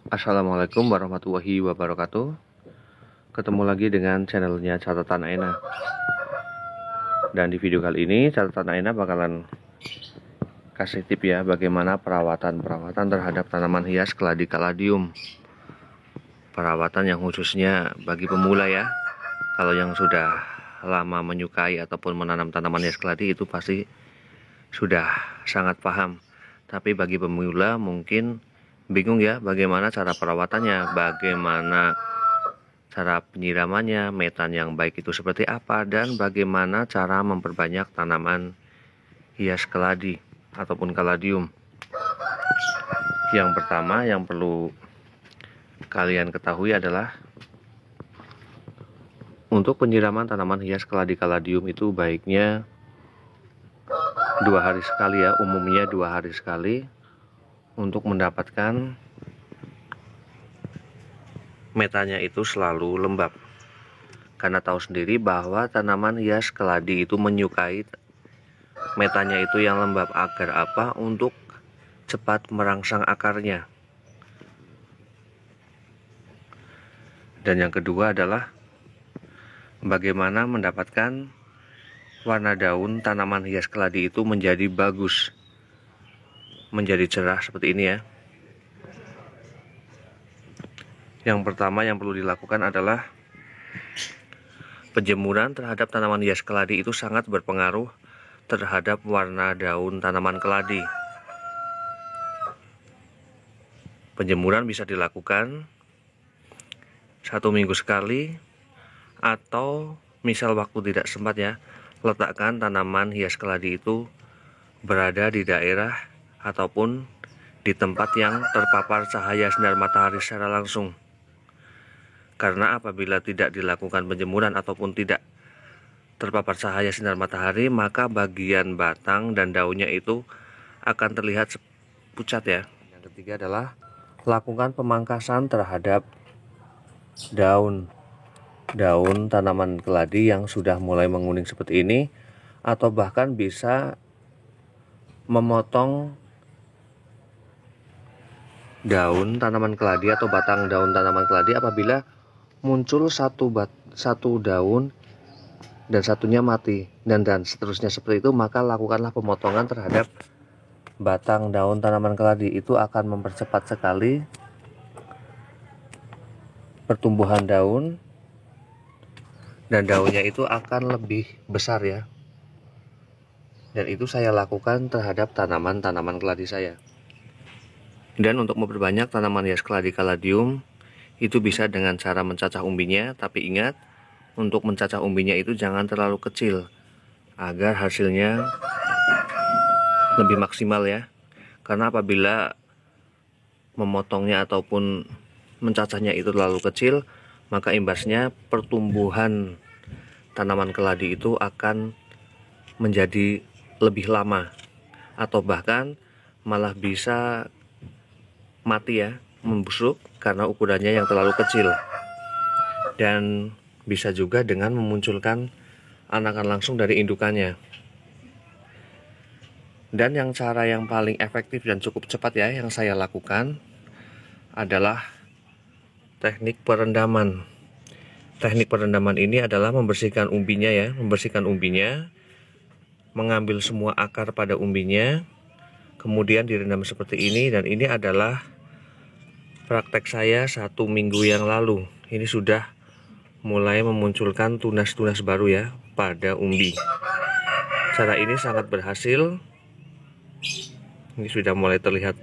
Assalamualaikum warahmatullahi wabarakatuh. Ketemu lagi dengan channelnya Catatan Aena. Dan di video kali ini Catatan Aena bakalan kasih tip ya bagaimana perawatan terhadap tanaman hias keladi kaladium. Perawatan yang khususnya bagi pemula ya. Kalau yang sudah lama menyukai ataupun menanam tanaman hias keladi itu pasti sudah sangat paham. Tapi bagi pemula mungkin bingung ya bagaimana cara perawatannya, bagaimana cara penyiramannya, metan yang baik itu seperti apa, dan bagaimana cara memperbanyak tanaman hias keladi ataupun kaladium. Yang pertama yang perlu kalian ketahui adalah untuk penyiraman tanaman hias keladi kaladium itu baiknya 2 hari sekali ya, umumnya 2 hari sekali untuk mendapatkan metanya itu selalu lembab. Karena tahu sendiri bahwa tanaman hias keladi itu menyukai metanya itu yang lembab. Agar apa? Untuk cepat merangsang akarnya. Dan yang kedua adalah bagaimana mendapatkan warna daun tanaman hias keladi itu menjadi bagus, menjadi cerah seperti ini ya. Yang pertama yang perlu dilakukan adalah penjemuran terhadap tanaman hias keladi itu sangat berpengaruh terhadap warna daun tanaman keladi. Penjemuran bisa dilakukan 1 minggu sekali, atau misal waktu tidak sempat ya, letakkan tanaman hias keladi itu berada di daerah ataupun di tempat yang terpapar cahaya sinar matahari secara langsung. Karena apabila tidak dilakukan penjemuran ataupun tidak terpapar cahaya sinar matahari, maka bagian batang dan daunnya itu akan terlihat pucat ya. Yang ketiga adalah lakukan pemangkasan terhadap daun tanaman keladi yang sudah mulai menguning seperti ini, atau bahkan bisa memotong daun tanaman keladi atau batang daun tanaman keladi apabila muncul satu daun dan satunya mati dan seterusnya seperti itu. Maka lakukanlah pemotongan terhadap batang daun tanaman keladi. Itu akan mempercepat sekali pertumbuhan daun, dan daunnya itu akan lebih besar ya. Dan itu saya lakukan terhadap tanaman keladi saya. Dan untuk memperbanyak tanaman hias keladi kaladium itu bisa dengan cara mencacah umbinya. Tapi ingat, untuk mencacah umbinya itu jangan terlalu kecil agar hasilnya lebih maksimal ya. Karena apabila memotongnya ataupun mencacahnya itu terlalu kecil, maka imbasnya pertumbuhan tanaman keladi itu akan menjadi lebih lama, atau bahkan malah bisa mati ya, membusuk karena ukurannya yang terlalu kecil. Dan bisa juga dengan memunculkan anakan langsung dari indukannya. Dan cara yang paling efektif dan cukup cepat ya yang saya lakukan adalah teknik perendaman. Teknik perendaman ini adalah membersihkan umbinya ya, mengambil semua akar pada umbinya, kemudian direndam seperti ini. Dan ini adalah praktek saya 1 minggu yang lalu. Ini sudah mulai memunculkan tunas-tunas baru ya pada umbi. Cara ini sangat berhasil. Ini sudah mulai terlihat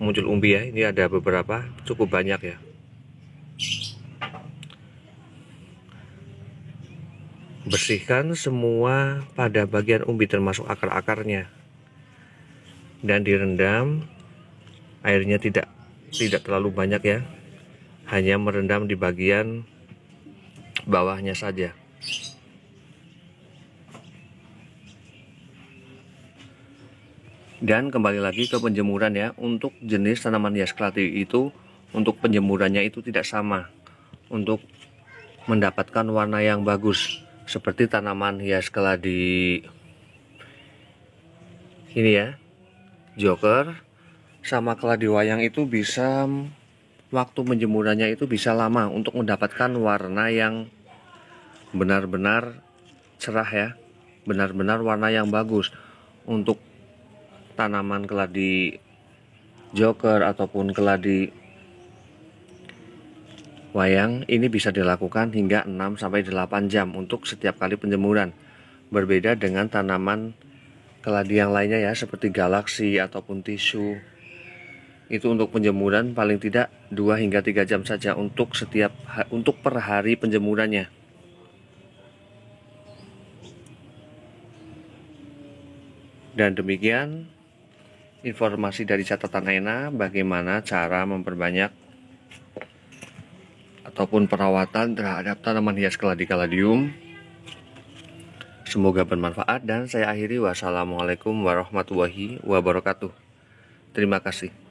muncul umbi ya. Ini ada beberapa, cukup banyak ya. Bersihkan semua pada bagian umbi termasuk akar-akarnya, dan direndam. Airnya tidak terlalu banyak ya, hanya merendam di bagian bawahnya saja. Dan kembali lagi ke penjemuran ya. Untuk jenis tanaman hias keladi itu, untuk penjemurannya itu tidak sama. Untuk mendapatkan warna yang bagus seperti tanaman hias keladi ini ya, joker sama keladi wayang, itu bisa waktu penjemurannya itu bisa lama untuk mendapatkan warna yang benar-benar cerah ya, benar-benar warna yang bagus. Untuk tanaman keladi joker ataupun keladi wayang ini bisa dilakukan hingga 6-8 jam untuk setiap kali penjemuran. Berbeda dengan tanaman keladi yang lainnya ya, seperti galaksi ataupun tisu. Itu untuk penjemuran paling tidak 2 hingga 3 jam saja untuk per hari penjemurannya. Dan demikian informasi dari catatan Aina bagaimana cara memperbanyak ataupun perawatan terhadap tanaman hias keladi caladium. Semoga bermanfaat dan saya akhiri. Wassalamualaikum warahmatullahi wabarakatuh. Terima kasih.